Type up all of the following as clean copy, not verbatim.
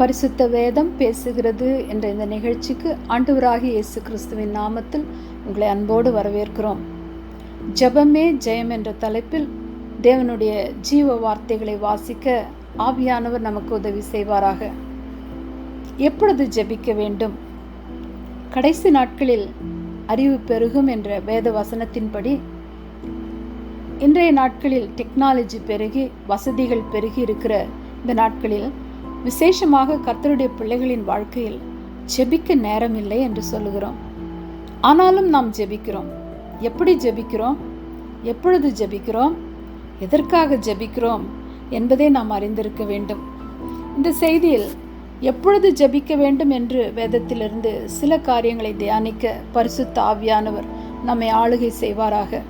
பரிசுத்த வேதம் பேசுகிறது என்ற இந்த நிகழ்ச்சிக்கு ஆண்டவராகிய இயேசு கிறிஸ்துவின் நாமத்தில் உங்களை அன்போடு வரவேற்கிறோம். ஜெபமே ஜெயம் என்ற தலைப்பில் தேவனுடைய ஜீவ வார்த்தைகளை வாசிக்க ஆவியானவர் நமக்கு உதவி செய்வாராக. எப்பொழுது ஜெபிக்க வேண்டும்? கடைசி நாட்களில் அறிவு பெருகும் என்ற வேத வசனத்தின்படி இன்றைய நாட்களில் டெக்னாலஜி பெருகி வசதிகள் பெருகி இருக்கிற இந்த நாட்களில் விசேஷமாக கர்த்தருடைய பிள்ளைகளின் வாழ்க்கையில் ஜெபிக்க நேரம் இல்லை என்று சொல்லுகிறோம். ஆனாலும் நாம் ஜெபிக்கிறோம். எப்படி ஜெபிக்கிறோம்? எப்பொழுது ஜெபிக்கிறோம்? எதற்காக ஜெபிக்கிறோம் என்பதை நாம் அறிந்திருக்க வேண்டும். இந்த செய்தியில் எப்பொழுது ஜெபிக்க வேண்டும் என்று வேதத்திலிருந்து சில காரியங்களை தியானிக்க பரிசுத்த ஆவியானவர் நம்மை ஆளுகை செய்வாராக.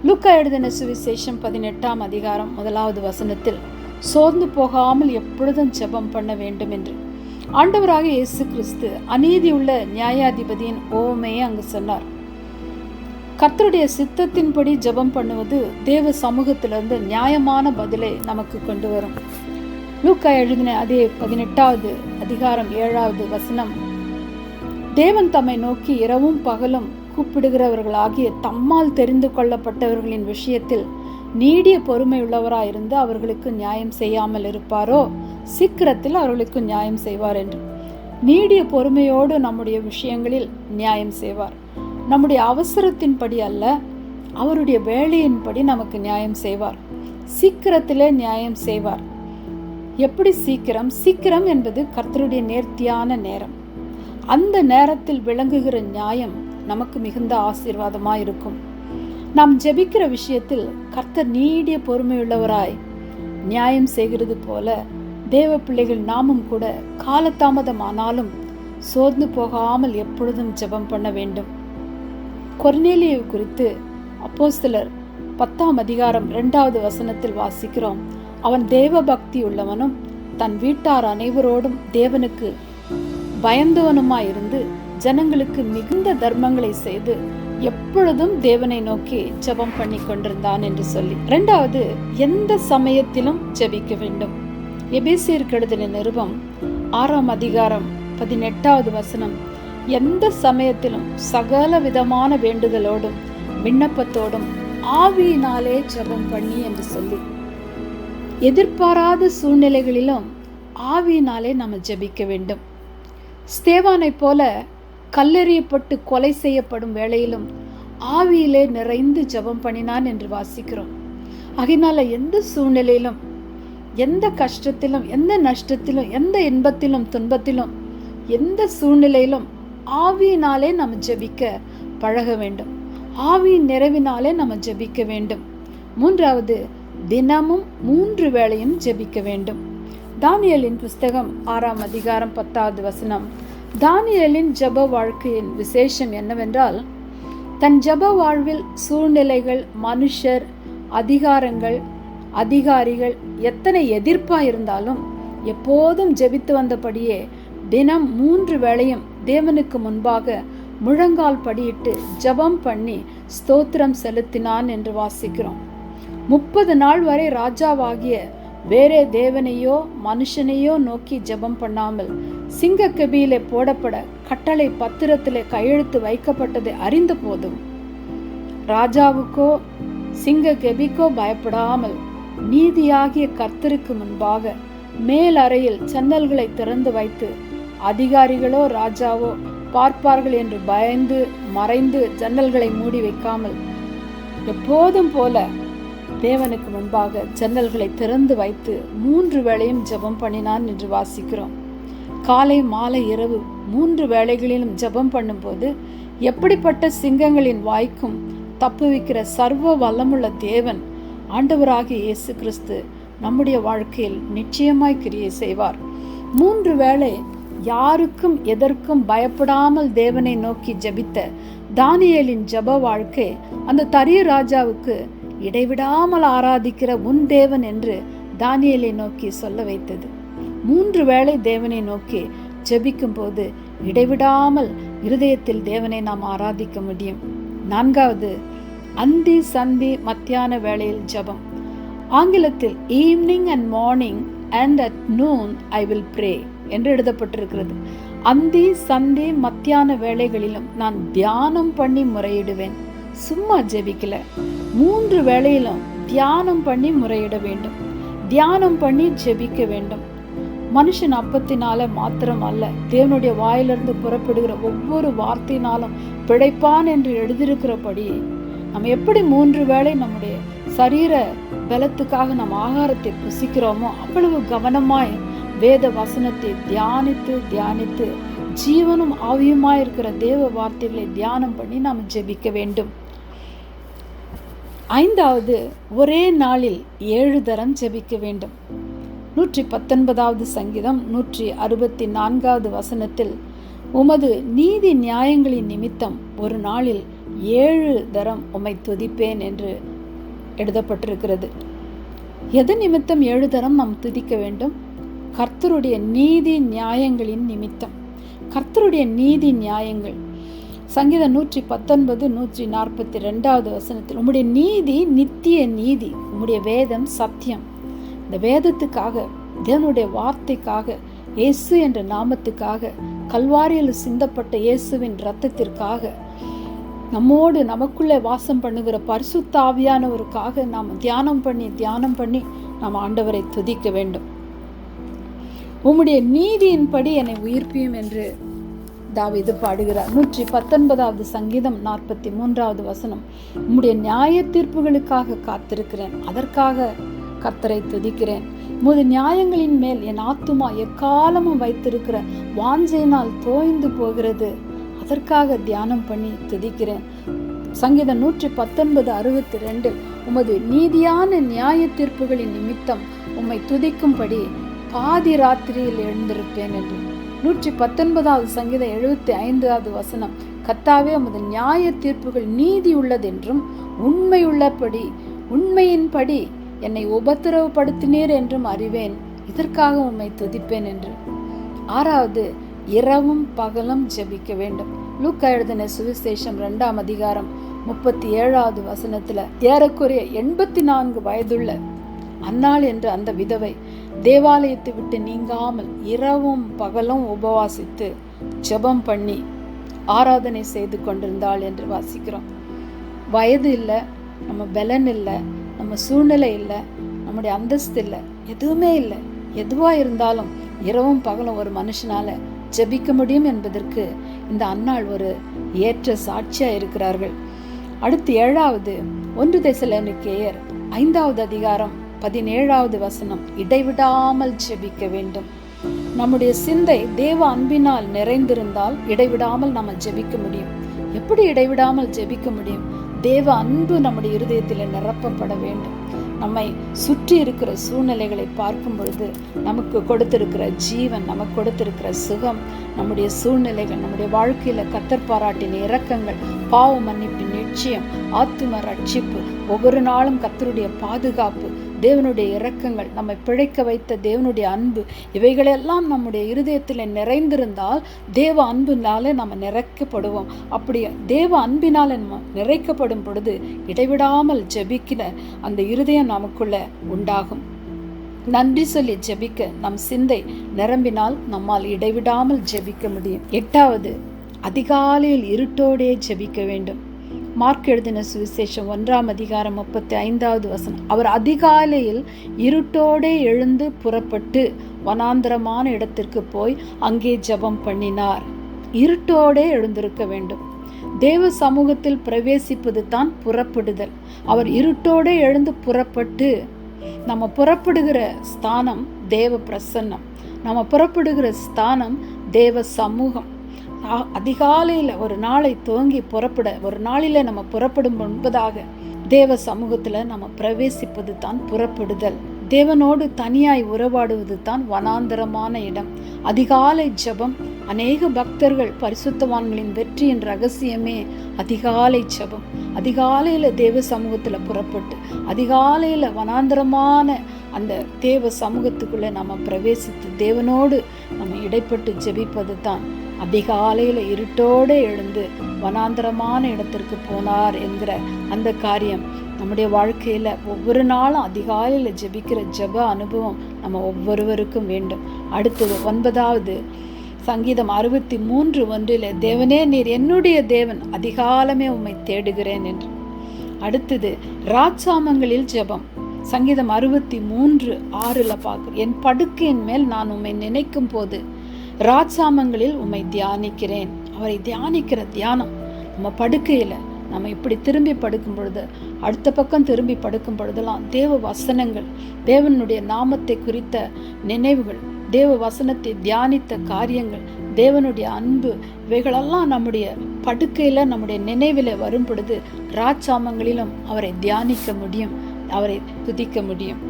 லூக்கா எழுதின சுவிசேஷம் 18ஆம் அதிகாரம் 1வது வசனத்தில் சோர்ந்து போகாமல் எப்பொழுதும் ஜெபம் பண்ண வேண்டும் என்று ஆண்டவராக இயேசு கிறிஸ்து அநீதியுள்ள நியாயாதிபதியின் ஓமையை அங்கு சொன்னார். கர்த்தருடைய சித்தத்தின்படி ஜெபம் பண்ணுவது தேவ சமூகத்திலிருந்து நியாயமான பதிலை நமக்கு கொண்டு வரும். லூக்கா எழுதின அதே 18வது அதிகாரம் 7வது வசனம், தேவன் தம்மை நோக்கி இரவும் பகலும் கூப்பிடுகிறவர்களாகிய தம்மால் தெரிந்து கொள்ளப்பட்டவர்களின் விஷயத்தில் நீடிய பொறுமையுள்ளவராயிருந்து அவர்களுக்கு நியாயம் செய்யாமல் இருப்பாரோ சீக்கிரத்தில் அவர்களுக்கு நியாயம் செய்வார் என்று. நீடிய பொறுமையோடு நம்முடைய விஷயங்களில் நியாயம் செய்வார். நம்முடைய அவசரத்தின்படி அல்ல, அவருடைய வேலையின்படி நமக்கு நியாயம் செய்வார். சீக்கிரத்திலே நியாயம் செய்வார். எப்படி சீக்கிரம்? சீக்கிரம் என்பது கர்த்தருடைய நேர்த்தியான நேரம். அந்த நேரத்தில் விளங்குகிற நியாயம் நமக்கு மிகுந்த ஆசீர்வாதமாக இருக்கும். நாம் ஜெபிக்கிற விஷயத்தில் கர்த்தர் நீடிய பொறுமையுள்ளவராய் நியாயம் செய்கிறது போல தேவ பிள்ளைகள் நாமும் கூட காலதாமதமானாலும் சோர்ந்து போகாமல் எப்பொழுதும் ஜெபம் பண்ண வேண்டும். கொர்நேலியை குறித்து அப்போஸ்தலர் 10ஆம் அதிகாரம் 2வது வசனத்தில் வாசிக்கிறோம். அவன் தேவ பக்தி உள்ளவனும் தன் வீட்டார் அனைவரோடும் தேவனுக்கு பயந்தவனுமாயிருந்து ஜனங்களுக்கு மிகுந்த தர்மங்களை செய்து எப்பொழுதும் தேவனை நோக்கி ஜெபம் பண்ணி கொண்டிருந்தான் என்று சொல்லி. 2வது, எந்த சமயத்திலும் ஜெபிக்க வேண்டும். எபேசியருக்கு எழுதின நிருபம் 6ஆம் அதிகாரம் 18வது வசனம், எந்த சமயத்திலும் சகல விதமான வேண்டுதலோடும் விண்ணப்பத்தோடும் ஆவியினாலே ஜெபம் பண்ணி என்று சொல்லி. எதிர்பாராத சூழ்நிலைகளிலும் ஆவியினாலே நம்ம ஜெபிக்க வேண்டும். ஸ்தேவானை போல கல்லெறியப்பட்டு கொலை செய்யப்படும் வேளையிலும் ஆவியிலே நிறைந்து ஜெபம் பண்ணினான் என்று வாசிக்கிறோம். அதனால எந்த சூழ்நிலையிலும், எந்த கஷ்டத்திலும், எந்த நஷ்டத்திலும், எந்த இன்பத்திலும் துன்பத்திலும், எந்த சூழ்நிலையிலும் ஆவியினாலே நம்ம ஜெபிக்க பழக வேண்டும். ஆவியின் நிறைவினாலே நம்ம ஜெபிக்க வேண்டும். 3வது, தினமும் 3 வேளையும் ஜெபிக்க வேண்டும். தானியேலின் புஸ்தகம் 6ஆம் அதிகாரம் 10வது வசனம், தானியேலின் ஜெப வாழ்க்கையின் விசேஷம் என்னவென்றால், தன் ஜெப வாழ்வில் சூழ்நிலைகள், மனுஷர், அதிகாரங்கள், அதிகாரிகள் எத்தனை எதிர்ப்பாக இருந்தாலும் எப்போதும் ஜெபித்து வந்தபடியே தினம் 3 வேளையும் தேவனுக்கு முன்பாக முழங்கால் படியிட்டு ஜெபம் பண்ணி ஸ்தோத்திரம் செலுத்தினான் என்று வாசிக்கிறோம். 30 நாள் வரை ராஜாவாகிய வேறே தேவனையோ மனுஷனையோ நோக்கி ஜெபம் பண்ணாமல் சிங்க கெபியிலே போடப்பட கட்டளை பத்திரத்திலே கையெழுத்து வைக்கப்பட்டதை அறிந்த போதும் ராஜாவுக்கோ சிங்க கெபிக்கோ பயப்படாமல் நீதியாகிய கர்த்தருக்கு முன்பாக மேல் அறையில் ஜன்னல்களை திறந்து வைத்து அதிகாரிகளோ ராஜாவோ பார்ப்பார்கள் என்று பயந்து மறைந்து ஜன்னல்களை மூடி வைக்காமல் எப்போதும் போல தேவனுக்கு முன்பாக ஜன்னல்களை திறந்து வைத்து 3 வேளையும் ஜெபம் பண்ணினான் என்று வாசிக்கிறோம். காலை மாலை இரவு 3 வேளைகளிலும் ஜெபம் பண்ணும்போது எப்படிப்பட்ட சிங்கங்களின் வாய்க்கும் தப்புவிக்கிற சர்வ வல்லமுள்ள தேவன் ஆண்டவராகிய இயேசு கிறிஸ்து நம்முடைய வாழ்க்கையில் நிச்சயமாய் கிரியை செய்வார். 3 வேளை யாருக்கும் எதற்கும் பயப்படாமல் தேவனை நோக்கி ஜெபித்த தானியேலின் ஜெப வாழ்க்கை அந்த தரிய ராஜாவுக்கு இடைவிடாமல் ஆராதிக்கிற உன் தேவன் என்று தானியேலை நோக்கி சொல்ல வைத்தது. 3 வேளை தேவனை நோக்கி ஜெபிக்கும் போது இடைவிடாமல் இருதயத்தில் தேவனை நாம் ஆராதிக்க முடியும். 4வது, அந்தி சந்தி மத்தியான வேளையில் ஜெபம். ஆங்கிலத்தில் evening and morning and at noon I will pray என்று எழுதப்பட்டிருக்கிறது. அந்தி சந்தி மத்தியான வேளைகளிலும் நான் தியானம் பண்ணி முறையிடுவேன். சும்மா ஜெபிக்கல, 3 வேளையிலும் தியானம் பண்ணி முறையிட வேண்டும், தியானம் பண்ணி ஜெபிக்க வேண்டும். மனுஷன் அப்பத்தினால மாத்திரம் அல்ல, தேவனுடைய வாயிலிருந்து புறப்படுகிற ஒவ்வொரு வார்த்தையினாலும் பிழைப்பான் என்று எழுதியிருக்கிறபடி நம்ம எப்படி 3 வேளை நம்முடைய சரீர பலத்துக்காக நம்ம ஆகாரத்தை புசிக்கிறோமோ அவ்வளவு கவனமாய் வேத வசனத்தை தியானித்து தியானித்து ஜீவனும் ஆவியுமாய் இருக்கிற தேவ வார்த்தைகளை தியானம் பண்ணி நாம் ஜெபிக்க வேண்டும். 5வது, ஒரே நாளில் 7 தரம் ஜெபிக்க வேண்டும். 119வது சங்கீதம் 164வது வசனத்தில் உமது நீதி நியாயங்களின் நிமித்தம் ஒரு நாளில் 7 தரம் உம்மை துதிப்பேன் என்று எழுதப்பட்டிருக்கிறது. எது நிமித்தம் 7 தரம் நாம் துதிக்க வேண்டும்? கர்த்தருடைய நீதி நியாயங்களின் நிமித்தம். கர்த்தருடைய நீதி நியாயங்கள் சங்கீதம் 119 142வது வசனத்தில் உம்முடைய நீதி நித்திய நீதி, உம்முடைய வேதம் சத்தியம். இந்த வேதத்துக்காக, தேவனுடைய வார்த்தைக்காக, இயேசு என்ற நாமத்துக்காக, கல்வாரியில் சிந்தப்பட்ட இயேசுவின் இரத்தத்திற்காக, நம்மோடு நமக்குள்ளே வாசம் பண்ணுகிற பரிசுத்த ஆவியானவருக்காக நாம் தியானம் பண்ணி நாம் ஆண்டவரை துதிக்க வேண்டும். உம்முடைய நீதியின்படி என்னை உயிர்ப்பியும் என்று தாவீது பாடுகிறார். 119வது சங்கீதம் 43வது வசனம் உம்முடைய நியாய தீர்ப்புகளுக்காக காத்திருக்கிறேன், அதற்காக கர்த்தரை துதிக்கிறேன். உமது நியாயங்களின் மேல் என் ஆத்துமா எக்காலமும் வைத்திருக்கிற வாஞ்சையினால் தோய்ந்து போகிறது, அதற்காக தியானம் பண்ணி துதிக்கிறேன். சங்கீதம் 119:62 உமது நீதியான நியாய தீர்ப்புகளின் நிமித்தம் உம்மை துதிக்கும்படி பாதி ராத்திரியில் எழுந்திருப்பேன் என்று. 119வது சங்கீதம் 75வது வசனம் கர்த்தாவே உமது நியாய தீர்ப்புகள் நீதி உள்ளதென்றும் உண்மையின்படி என்னை உபத்திரவப்படுத்தினீர் என்றும் அறிவேன், இதற்காக உம்மை துதிப்பேன் என்று. 6வது, இரவும் பகலும் ஜெபிக்க வேண்டும். லூக்கா எழுதின சுவிசேஷம் 2ஆம் அதிகாரம் 37வது வசனத்துல ஏறக்குறைய 84 வயதுள்ள அன்னாள் என்ற அந்த விதவை தேவாலயத்தை விட்டு நீங்காமல் இரவும் பகலும் உபவாசித்து ஜெபம் பண்ணி ஆராதனை செய்து கொண்டிருந்தாள் என்று வாசிக்கிறோம். வயது இல்லை, நம்ம பலன் இல்லை, நம்ம சூழ்நிலை இல்லை, நம்முடைய அந்தஸ்து இல்லை, எதுவுமே இல்லை. எதுவாக இருந்தாலும் இரவும் பகலும் ஒரு மனுஷனால ஜெபிக்க முடியும் என்பதற்கு இந்த அன்னாள் ஒரு ஏற்ற சாட்சியாக இருக்கிறார்கள். அடுத்து 7வது, 1 தெசலோனிக்கேயர் 5வது அதிகாரம் 17வது வசனம் இடைவிடாமல் ஜெபிக்க வேண்டும். நம்முடைய சிந்தை தேவ அன்பினால் நிறைந்திருந்தால் இடைவிடாமல் நம்ம ஜெபிக்க முடியும். எப்படி இடைவிடாமல் ஜெபிக்க முடியும்? தேவ அன்பு நம்முடைய இருதயத்தில் நிரப்பப்பட வேண்டும். நம்மை சுற்றி இருக்கிற சூழ்நிலைகளை பார்க்கும் பொழுது நமக்கு கொடுத்திருக்கிற ஜீவன், நமக்கு கொடுத்திருக்கிற சுகம், நம்முடைய சூழ்நிலைகள், நம்முடைய வாழ்க்கையில கர்த்தர் பாராட்டின இரக்கங்கள், பாவ மன்னிப்பின் நிச்சயம், ஆத்தும ரட்சிப்பு, ஒவ்வொரு நாளும் கர்த்தருடைய பாதுகாப்பு, தேவனுடைய இரக்கங்கள், நம்மை பிழைக்க வைத்த தேவனுடைய அன்பு, இவைகளெல்லாம் நம்முடைய இருதயத்தில் நிறைந்திருந்தால் தேவ அன்பினாலே நம்ம நிறைக்கப்படுவோம். அப்படி தேவ அன்பினால நம்ம நிறைக்கப்படும் பொழுது இடைவிடாமல் ஜெபிக்கிற அந்த இருதயம் நமக்குள்ள உண்டாகும். நன்றி சொல்லி ஜெபிக்க நம் சிந்தை நிரம்பினால் நம்மால் இடைவிடாமல் ஜெபிக்க முடியும். 8வது, அதிகாலையில் இருட்டோடே ஜெபிக்க வேண்டும். மார்க் எழுதின சுவிசேஷம் 1ஆம் அதிகாரம் 35வது வசனம் அவர் அதிகாலையில் இருட்டோடே எழுந்து புறப்பட்டு வனாந்தரமான இடத்திற்கு போய் அங்கே ஜெபம் பண்ணினார். இருட்டோடே எழுந்திருக்க வேண்டும். தேவ சமூகத்தில் பிரவேசிப்பது தான் புறப்படுதல். அவர் இருட்டோடே எழுந்து புறப்பட்டு, நம்ம புறப்படுகிற ஸ்தானம் தேவ பிரசன்னம், நம்ம புறப்படுகிற ஸ்தானம் தேவ சமூகம். அதிகாலையில் ஒரு நாளை துவங்கி புறப்பட, ஒரு நாளில் நம்ம புறப்படும் முன்பதாக தேவ சமூகத்தில் நம்ம பிரவேசிப்பது தான் புறப்படுதல். தேவனோடு தனியாய் உறவாடுவது தான் வனாந்தரமான இடம். அதிகாலை ஜெபம். அநேக பக்தர்கள், பரிசுத்தவான்களின் வெற்றியின் ரகசியமே அதிகாலை ஜெபம். அதிகாலையில் தேவ சமூகத்தில் புறப்பட்டு அதிகாலையில் வனாந்தரமான அந்த தேவ சமூகத்துக்குள்ளே நம்ம பிரவேசித்து தேவனோடு நம்ம இடைப்பட்டு ஜெபிப்பது தான். அதிகாலையில் இருட்டோடு எழுந்து வனாந்தரமான இடத்திற்கு போனார் என்கிற அந்த காரியம் நம்முடைய வாழ்க்கையில் ஒவ்வொரு நாளும் அதிகாலையில் ஜெபிக்கிற ஜெப அனுபவம் நம்ம ஒவ்வொருவருக்கும் வேண்டும். அடுத்தது 9வது சங்கீதம் 63:1 தேவனே நீர் என்னுடைய தேவன், அதிகாலமே உம்மை தேடுகிறேன் என்று. அடுத்தது ராஜாமங்களில் ஜெபம். சங்கீதம் 63:6 பார்க்கிறோம், என் படுக்கையின் மேல் நான் உம்மை நினைக்கும் போது ராஜாமங்களில் உம்மை தியானிக்கிறேன். அவரை தியானிக்கிற தியானம் நம்ம படுக்கையில் நம்ம இப்படி திரும்பி படுக்கும் பொழுது, அடுத்த பக்கம் திரும்பி படுக்கும் பொழுதெல்லாம் தேவ வசனங்கள், தேவனுடைய நாமத்தை குறித்த நினைவுகள், தேவ வசனத்தை தியானித்த காரியங்கள், தேவனுடைய அன்பு, இவைகளெல்லாம் நம்முடைய படுக்கையில் நம்முடைய நினைவில் வரும் பொழுது ராஜாமங்களிலும் அவரை தியானிக்க முடியும், அவரை துதிக்க முடியும்.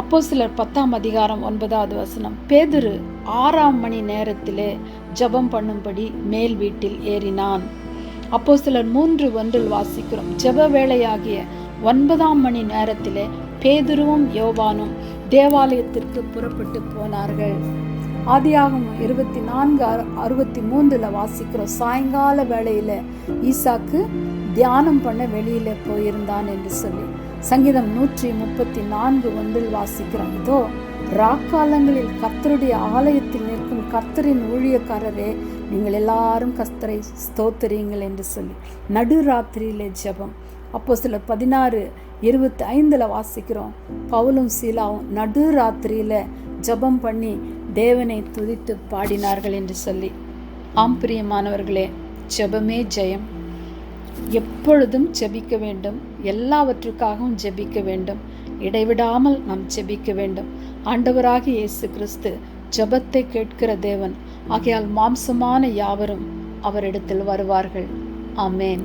அப்போஸ்தலர் 10:9 பேதுரு 6 மணி நேரத்திலே ஜெபம் பண்ணும்படி மேல் வீட்டில் ஏறினான். அப்போஸ்தலர் 3:1 வாசிக்கிறோம், ஜெப வேளையாகிய 9 மணி நேரத்திலே பேதுருவும் யோவானும் தேவாலயத்திற்கு புறப்பட்டு போனார்கள். ஆதியாகமம் 24:63 வாசிக்கிறோம், சாயங்கால வேளையில ஈசாக்கு தியானம் பண்ண வெளியில போயிருந்தான் என்று சொல்லி. சங்கீதம் 134:1 வாசிக்கிறோம், இதோ ராக்காலங்களில் கர்த்தருடைய ஆலயத்தில் நிற்கும் கர்த்தரின் ஊழியக்காரரே, நீங்கள் எல்லாரும் கர்த்தரை ஸ்தோத்திரியுங்கள் என்று சொல்லி நடுராத்திரியிலே ஜெபம். அப்போஸ்தலர் 16:25 வாசிக்கிறோம், பவுலும் சீலாவும் நடுராத்திரியில ஜெபம் பண்ணி தேவனை துதித்து பாடினார்கள் என்று சொல்லி. ஆம் பிரியமானவர்களே, ஜெபமே ஜெயம். எப்பொழுதும் ஜெபிக்க வேண்டும், எல்லாவற்றுக்காகவும் ஜெபிக்க வேண்டும், இடைவிடாமல் நாம் ஜெபிக்க வேண்டும். ஆண்டவராகிய இயேசு கிறிஸ்து ஜெபத்தை கேட்கிற தேவன். ஆகையால் மாம்சமான யாவரும் அவரிடத்தில் வருவார்கள். ஆமென்.